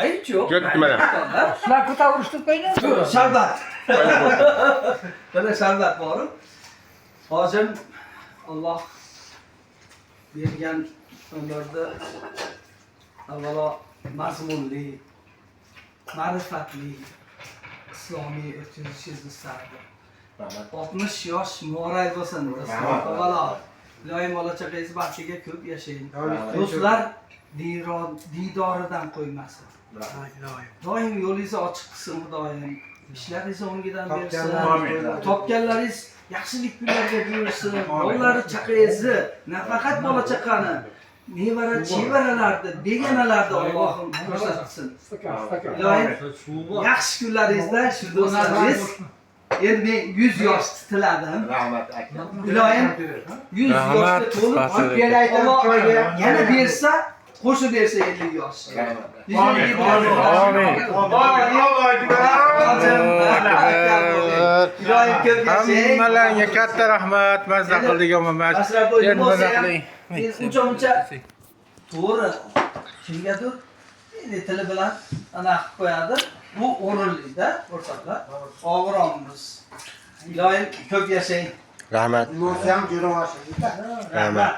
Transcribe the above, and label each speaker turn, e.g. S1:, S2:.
S1: Hiç yok.
S2: Ketmedi.
S3: Sizlar ko'taverishdik qo'ying.
S1: Sharbat. Mana sharbat borim. Hozir Alloh bergan umrda avvalo mazmunli, ma'rifatli islomiy o'tkazishingizni istardim. 60 yosh muoray bo'lsin do'stlar. Avvalo iloyim bola chaqangiz baxtiga ko'p yashang. Do'stlar diydoridan qo'ymasin. Doim yo'lingizni ochiq qilsin Xudoyim. Ishlaringizni o'ngidan bersin. Topganlaringiz yaxshilik kunlarga buyursin. Bolalari chaqangizni, nafaqat bola chaqani, nevara chevaralarni, beganalarni Allohim ko'rsatsin. Iloyim yaxshi kunlaringizda shu do'stlaringiz endi men 100 yosh tiladim.
S4: Rahmat aka.
S1: Iloyim 100 yoshga to'lib yana bersa, qo'shib bersa 50 yosh.
S2: Amin.
S1: Iloyim ko'p yashang.
S2: Hammalarga katta rahmat. Mazza qildik ommamas. Endi mana qiling.
S1: Uncha to'g'ri. Kimgadir endi tili bilan ana qilib qo'yadi. Bu o'rinli-da, ko'rsatlar. Og'irommiz. Iloyim ko'p yashang.
S2: Rahmat.
S4: Mo'sam jo'ra oshirdi.
S2: Rahmat.